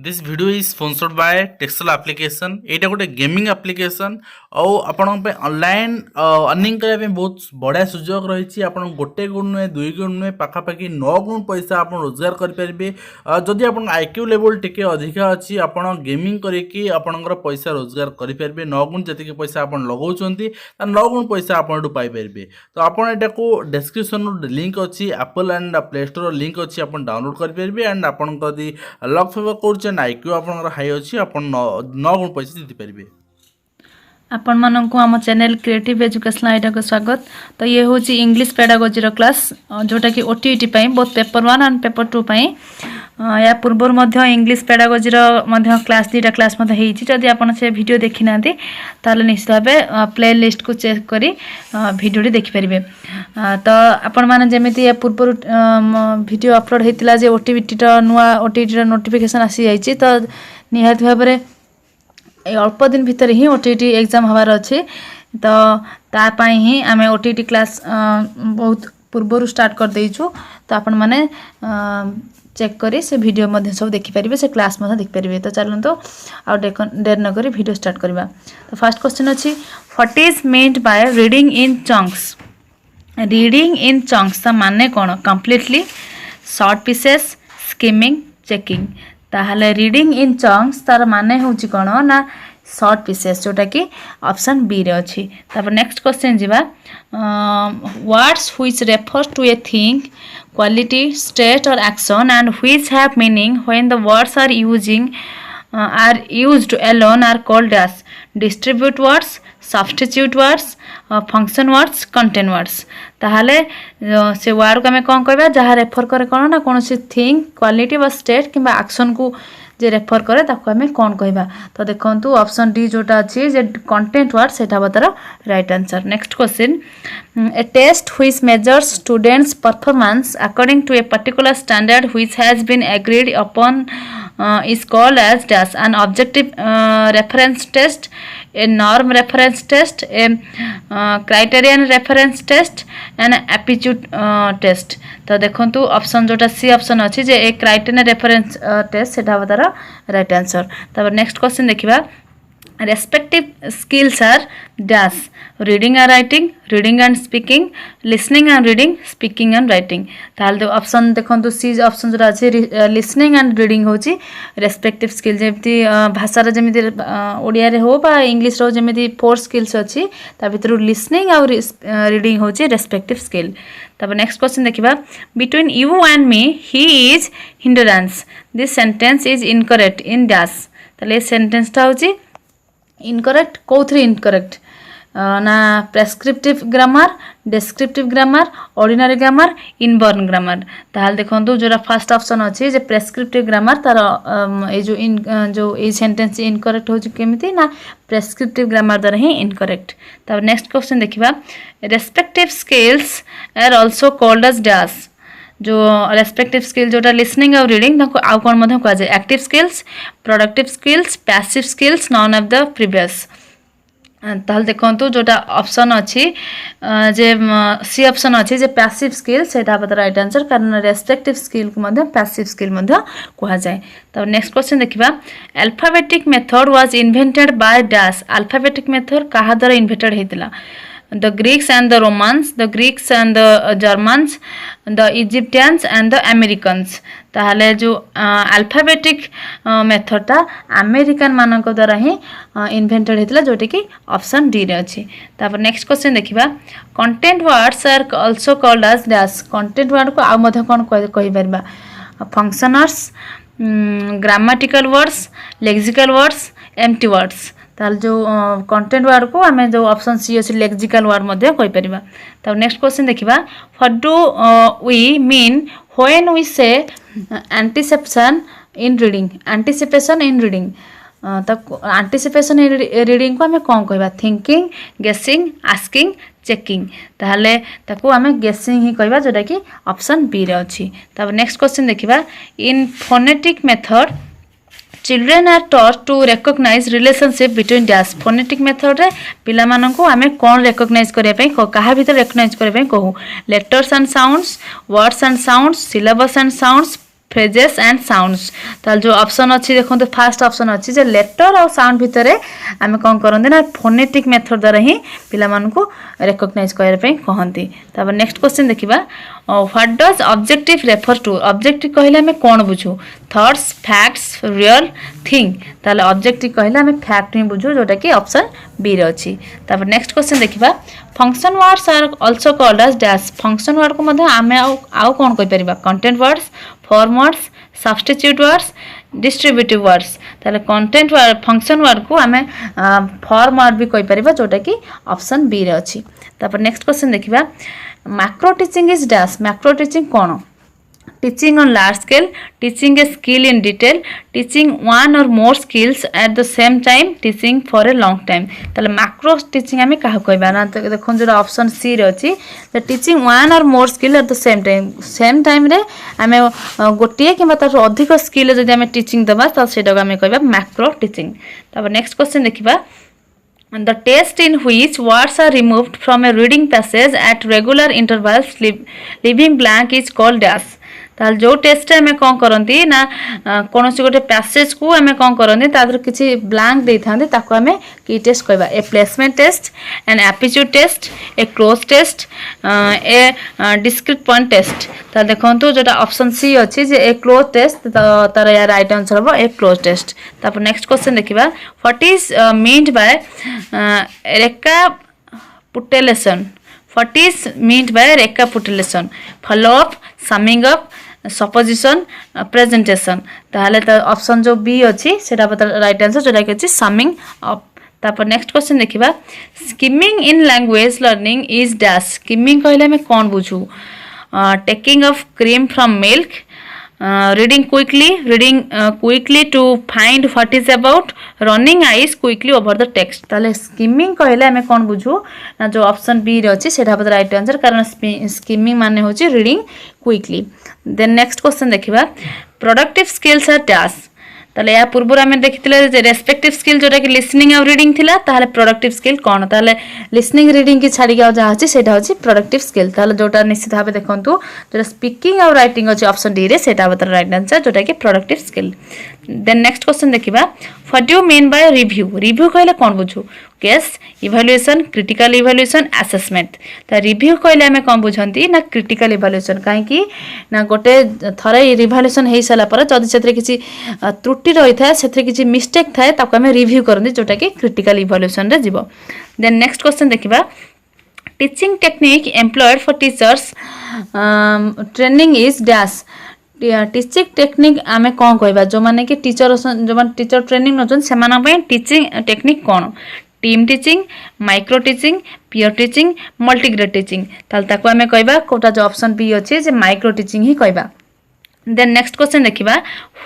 This video is sponsored by टेक्सल application. एटा गोटे गेमिंग एप्लिकेशन और आपण ऑनलाइन अर्निंग करने बहुत बढ़िया सुजोग रही। आप गोटे गुण नुहे दुई गुण नुहे पाखापाखि 9 गुण पैसा आप रोजगार करेंगे। जदि आप आईक्यू लेवल टिके अधिका अच्छी आप गेमिंग करके आपंकर पैसा रोजगार करेंगे। 9 गुण जी पैसा आप लगाउछंती 9 गुण पैसा आपन पाइपर। तो आपटा को डिस्क्रिप्शन लिंक अच्छी Apple and play store link अच्छी आप डाउनलोड करेंगे। एंड आपन लक फेवर कर आईक्यू आपनकर हाई अच्छी आप 9 गुण पैसा जीति पारे। आपण मानक आम चैनल क्रिएटिव एजुकेशन आईटा को स्वागत। तो ये हूँ इंग्लिश पेडागोजी क्लास जोटा कि ओटीईटी बहुत पेपर 1 एंड पेपर 2 या पूर्वर इंग्लिश पेडागोजी क्लास 2टा क्लास जदि आपन से वीडियो देखी ना ताले निश्चित भाव प्ले लिस्ट को चेक करी वीडियो देखिपारे। तो आपण मैंने जमी पूर्वर वीडियो अपलोड होता है ओटीईटी नुआ ओटीईटी नोटिफिकेशन आसी जाइए। तो निहाती भाव में अल्प दिन भितर ही ओटीईटी एग्जाम हबार अच्छे। तो तापाई ही आम ओटीईटी क्लास बहुत पूर्वर स्टार्ट कर देइछु। तो आपण माने चेक करी से वीडियो मध्य सब देखि परिबे, से क्लास मध्य देखि परिबे। तो चलन तो आ देर न करी वीडियो स्टार्ट करबा। तो फर्स्ट क्वेश्चन अछि what is meant by reading in chunks. Reading in chunks ता माने कोन? Completely, short pieces, skimming, checking. ताहले रीडिंग इन चंक्स तार माने होची कोन ना शॉर्ट पीसेस, जोटा कि ऑप्शन बी रे अछि। तापर नेक्स्ट क्वेश्चन जिबा words which refers to a thing, quality, state or action and which have meaning when the words are used alone are called as distribute words, substitute words, function words, content words। ताहले से word को आम कौन कहबा जहाँ refer करे कौन ना कौन सी थिंग, क्वालिटी व स्टेट किंबा एक्शन को जे रेफर करे ताको आम कौन कहबा। तो देखंतु ऑप्शन डी जोटा अछि जे कंटेंट वर्ड सेटा बतर right answer. Next question a test which measures students performance according to a particular standard which has been agreed upon is called as dash an objective reference test, a norm reference test, a criterion reference test, an aptitude test। तो देखंतु option जोटा सी option अछि जे ए criterion reference test सेटा बतार right answer. तब नेक्स्ट क्वेश्चन देखिबा respective skills are dash reading and writing, reading and speaking, listening and reading, speaking and writing. ताहले ऑप्शन देखंतु सी ऑप्शन जोटा अछि लिसनिंग एंड रीडिंग होची रेस्पेक्टिव स्किल। जेमती भाषा रे जेमती ओडिया रे हो बा इंग्लिश रो जेमती 4 स्किल्स अछि ता भितरु लिसनिंग और रीडिंग होची रेस्पेक्टिव स्किल। तब नेक्स्ट क्वेश्चन देखिबा between you and me he is hindrance, this sentence is incorrect in dash. ताले सेंटेंस ता होची इनकरेक्ट कोथ्री इनकरेक्ट ना prescriptive grammar, descriptive grammar, ordinary grammar, inborn grammar. ताहले देखंतु जोरा फर्स्ट ऑप्शन अछि जे प्रेस्क्रिप्टिव ग्रामर तार ए जो ए सेंटेंस इनकरेक्ट होछि केमिति ना प्रेस्क्रिप्टिव ग्रामर द्वारा ही इनकरेक्ट। तब नेक्स्ट क्वेश्चन देखिबा respective skills are also called as dash. जो रेस्पेक्टिव स्किल जोटा लिसनिंग और रीडिंग ताको आउ कोन मधे कह जाय active skills, productive skills, passive skills, none of the previous. ताहले देखंतु जोटा ऑप्शन अछि जे सी ऑप्शन अछि जे पैसिव स्किल सेटा बता राइट आंसर, कारण रेस्पेक्टिव स्किल को मधे पैसिव स्किल मधे कह जाय। तब नेक्स्ट क्वेश्चन देखिबा alphabetic method was invented by dash. Alphabetic method कहा द्वारा invented हेतिला? The Greeks and the Romans, the Greeks and the Germans, the Egyptians and the Americans। ताहले जो अल्फाबेटिक मेथड ता अमेरिकन मानक द्वारा ही इन्वेंटेड हेतिला जोटे कि ऑप्शन डी रे अछि। तापर नेक्स्ट क्वेश्चन देखिबा content words are also called as dash. Content word को आ मधे कोन कहि परबा? Functioners, grammatical words, lexical words, empty words. ताल जो कंटेंट वर्ड को आमे जो ऑप्शन सी अछि लेक्सिकल वर्ड मध्ये कहि परिबा। तब नेक्स्ट क्वेश्चन देखिबा what do we mean when we say anticipation in reading. Anticipation in reading तब एंटीसिपेशन इन रीडिंग को आमे कोन कहबा? थिंकिंग, गेसिंग, आस्किंग, चेकिंग। ताहले ताको आमे गेसिंग ही कहबा जोटा कि ऑप्शन बी रे अछि। तब नेक्स्ट क्वेश्चन देखिबा in phonetic method children are taught to recognise relationship between dash. Phonetic method रे पिला मानन को आमे कोन रेकग्नाइज करे पई कहा भीतर रेकग्नाइज करे पई कहू? Letters and sounds, words and sounds, syllabus and sounds, phrases and sounds ताल जो ऑप्शन अच्छी देखो तो फास्ट ऑप्शन अच्छी जे लेटर और साउंड भितर आम कौन करते ना फोनेटिक मेथड द्वारा ही पिला को रिकॉग्नाइज करने कहती तापर नेक्स्ट क्वेश्चन देखिबा what does objective refer to objective कहले हमें कौन बुझू थॉट्स फैक्ट्स रियल थिंग ताले ऑब्जेक्टिव कहले हमें फैक्ट ही बुझू जोटा कि ऑप्शन बी रे अछि तापर नेक्स्ट क्वेश्चन देखिबा function words are also called as dash function word को मध्ये आमे आउ कौन कहि परिबा content words form words substitute words distributive words ताले कंटेंट वर्ड फंक्शन वर्ड को आमे फॉर्म वर्ड भी कहि परिबा जोटा कि ऑप्शन बी रे अछि तापर नेक्स्ट क्वेश्चन देखिबा macro teaching is dash macro teaching कौन teaching on large scale teaching a skill in detail teaching one or more skills at the same time teaching for a long time ताले macro teaching हमें कहा कहबा ना तो देखो जो option C रे अछि the teaching one or more skill at the same time रे हमें गोटिए कि तार अधिक स्किल जदि हमें टीचिंग दबा तो सेटा को हमें कहबा मैक्रो टीचिंग तापर नेक्स्ट क्वेश्चन देखिबा the test in which words are removed from a reading passage at regular intervals leaving blank is called dash ताल जो टेस्ट हमें कौन करती ना कौन सी गोटे पैसेज को हमें कौन करती तादर किसी ब्लैंक दे था ताको हमें की टेस्ट कहबा a placement test an aptitude test a cloze test a discrete point test ताल देखंतु जोटा ऑप्शन सी अछि जे ए क्लोज टेस्ट तार या राइट आंसर हो ए क्लोज टेस्ट तापर नेक्स्ट क्वेश्चन देखिबा what is meant by recapitulation what is meant by recapitulation follow up summing up supposition presentation ताहले तो ऑप्शन जो बी अछि सेटा राइट आंसर जोटा कि अछि समिंग अप तापर नेक्स्ट क्वेश्चन देखिबा skimming in language learning is dash skimming कहले में कोन बुझू taking of cream from milk reading quickly to find what is about running eyes quickly over the text ताले skimming कहले हमें कोन बुझू ना जो ऑप्शन बी रे अछि सेटा पता राइट आंसर कारण स्किमिंग माने होची reading quickly then next question देखिबा प्रोडक्टिव स्किल्स आर डैश ताले या पूर्व आम देखिले रेस्पेक्टिव स्किल जोटा कि लिसनिंग और रीडिंग थिला ताले प्रोडक्टिव स्किल कौन ताले लिसनिंग रीडिंग की छाड़ी जहाँ अच्छी सेटा होची प्रोडक्टिव स्किल ताले जोटा निश्चित भाव देखंतु जोटा स्पीकिंग और राइटिंग अच्छी ऑप्शन डी रे सेटा बतर राइट आंसर जोटा कि productive skill then next question देखिबा what do you mean by review review कहले कौन बुझू case evaluation critical evaluation assessment ता रिव्यू कहले हमें कौन बुझंती ना क्रिटिकल इवैल्यूएशन काहे कि ना गोटे थरे रिवैल्यूएशन हे साला पर जदि सेथरे किछि त्रुटि रही था सेथरे किछि मिस्टेक थाए ताको हमें रिव्यू करंती जोटा कि क्रिटिकल इवैल्यूएशन रे जीवो देन नेक्स्ट क्वेश्चन देखिबा teaching technique employed for teachers training is dash teaching technique आमे कौन कहबा जो माने कि टीचर जो माने टीचर ट्रेनिंग नजन से माना पे टीचिंग टेक्निक कौन team teaching micro teaching peer teaching multigrade teaching ताल ताको आमे कहबा कोटा जो ऑप्शन बी अछि जे माइक्रो टीचिंग ही कहबा देन नेक्स्ट क्वेश्चन देखिबा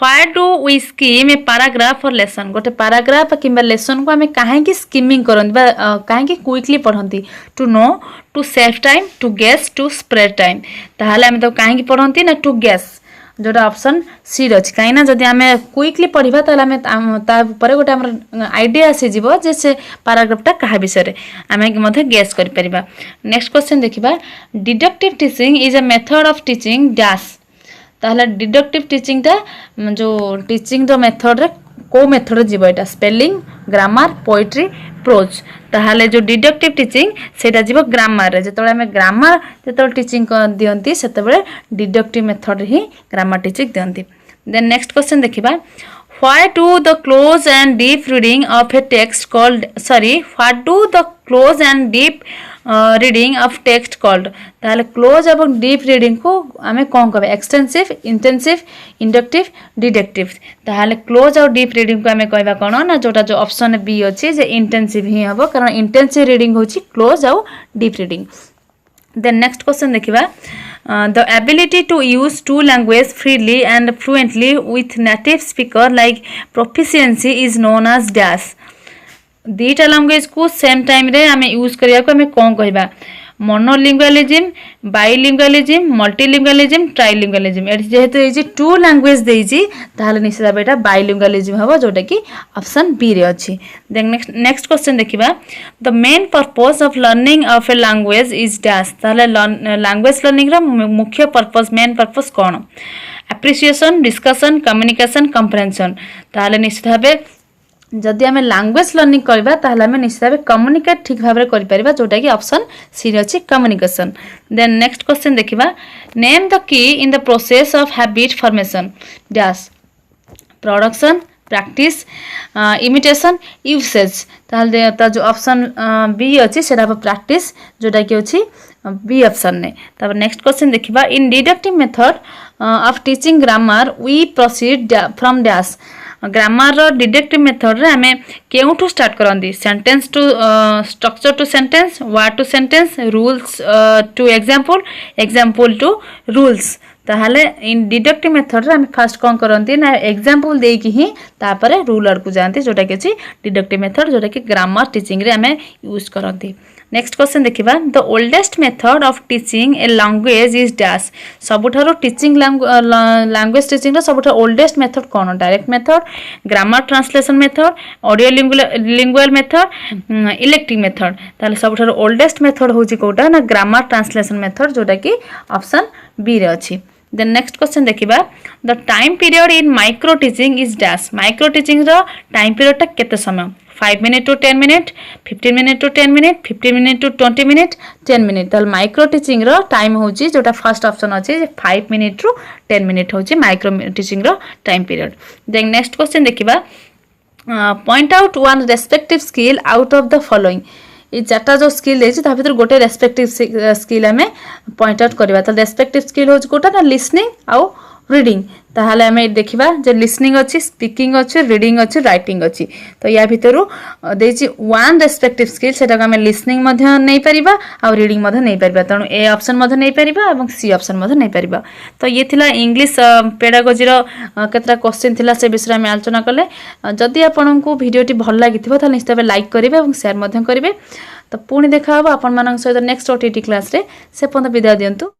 why do we skim a paragraph or lesson गोटे पैराग्राफ किंबा लेसन को आमे काहे कि स्किमिंग करन बा काहे कि क्विकली पढंती to know to save time to guess to spread time ताहाले आमे तो काहे कि पढंती ना टू गेस जोटा ऑप्शन सी रछि काई ना जदि हमें क्विकली पढिबा ताले हमें ता ऊपर गोटे हमर आईडिया आसी जीवो जे से पैराग्राफटा कहा विषय रे हमें मध्ये गेस करि परिबा नेक्स्ट क्वेश्चन देखिबा deductive teaching is a method of teaching dash ताहले डिडक्टिव टीचिंग ता जो टीचिंग द मेथड रे को मेथड जीवो एटा स्पेलिंग ग्रामर पोएट्री प्रोज ताहले जो डिडक्टिव टीचिंग सेटा जीवो ग्रामर रे जेतले हमें ग्रामर जेतले टीचिंग दियंती सेतबेले डिडक्टिव मेथड ही ग्रामर टीचिंग दियंती देन नेक्स्ट क्वेश्चन देखिबा why do the close and deep reading of a text called what do the close and deep reading of text called ताले close एवं deep reading को हमें कौन कहबे extensive intensive inductive deductive ताले close और deep reading को हमें कहबा कोन ना जोटा जो ऑप्शन बी अछि जे intensive ही हबो कारण intensive reading होछि close और deep reading then next question देखिबा the ability to use two languages freely and fluently with native speaker like proficiency is known as dash दीटा लैंग्वेज को सेम टाइम रे हमें यूज करिया को हमें कोन कहबा मोनोलिंगुअलिज्म, बाइलिंगुअलिज्म, मल्टीलिंगुअलिज्म, ट्राइलिंगुअलिज्म। एटी जेहेतु ये टू लैंग्वेज देइछि ताहले निश्चित भाबे एटा बाइलिंगुअलिज्म हबो जोटा कि ऑप्शन बी रे अछि। देन नेक्स्ट क्वेश्चन देखिबा the main purpose of learning of a language is dash. ताहले लैंग्वेज लर्निंग रा मुख्य पर्पस मेन पर्पस कोन? Appreciation, discussion, communication, comprehension. ताहले निश्चित भाबे जदि आम लैंग्वेज लर्निंग करबा ताहले आम निश्चित भाबे कम्युनिकेट ठीक भाबे करि परिबा जोटा कि ऑप्शन सी रे अछि कम्युनिकेशन। देन नेक्स्ट क्वेश्चन देखिबा name the key in the process of habit formation dash production, practice, imitation, usage. ताहले जो ऑप्शन बी अछि सेटा प्रैक्टिस जोटा कि अछि बी ऑप्शन ने। तब नेक्स्ट क्वेश्चन देखिबा in deductive method of teaching grammar we proceed from dash. Grammar रो डिडक्टिव मेथड रे हमें केउठू स्टार्ट करंदी sentence to structure to sentence, word to sentence, rules to example, example to rules. ताहले in deductive method रे हम first कोन करंती ना example दे कि ही तापरे रूल आड़ को जानती जोटा कि अछि डिडक्टिव मेथड जोटा कि ग्रामर टीचिंग रे हमें यूज करंती। नेक्स्ट क्वेश्चन देखिबा the oldest method of teaching a language is dash. सबुठारो टीचिंग लैंग्वेज टीचिंग रो सबुठारो ओल्डेस्ट मेथड कोन? Direct method, grammar translation method, audio lingual method, eclectic method. ताले सबुठारो ओल्डेस्ट मेथड होची कोटा ना ग्रामर ट्रांसलेशन मेथड जोटा कि ऑप्शन बी रे अछि। देन नेक्स्ट क्वेश्चन देखिबा the time period in micro teaching is dash. Micro teaching रो टाइम पीरियड टा केते समय? 5 minute to 10 minute, 15 minute to 10 minute, 15 minute to 20 minute, 10 minute. ताल माइक्रो टीचिंग रो टाइम होची जोटा फर्स्ट ऑप्शन अछि 5 मिनट टू 10 मिनट होची माइक्रो टीचिंग रो time period. Then next question देखिबा point out one respective skill out of the following. ये चार्टा जो स्किल देछि ता भीतर गोटे रेस्पेक्टिव स्किल हमें पॉइंट आउट करबा। तो रेस्पेक्टिव स्किल होच कोटा ना लिसनिंग आउ रीडिंग। ताहले हमें देखिबा जे लिसनिंग अछि, स्पीकिंग अछि, रीडिंग अछि, राइटिंग अछि। तो या भीतरु देछि वन रेस्पेक्टिव स्किल सेटा हमें लिसनिंग मध्ये नै परिबा आ रीडिंग मध्ये नै परिबा। तणु ए ऑप्शन मध्ये नै परिबा एवं सी ऑप्शन मध्ये नै परिबा। तो ये थिला इंग्लिश पेडागोजी रो केतरा क्वेश्चन थिला से विषय में आलोचना कले। जदि आपनकु वीडियोटी भल लागिथिबो त निश्चित भाबे लाइक करिवे एवं शेयर मध्ये करिवे। तो पुणी देखा हबो आपन मानक सहित नेक्स्ट ओटीटी क्लास रे। से पन्द विदा दियंतु।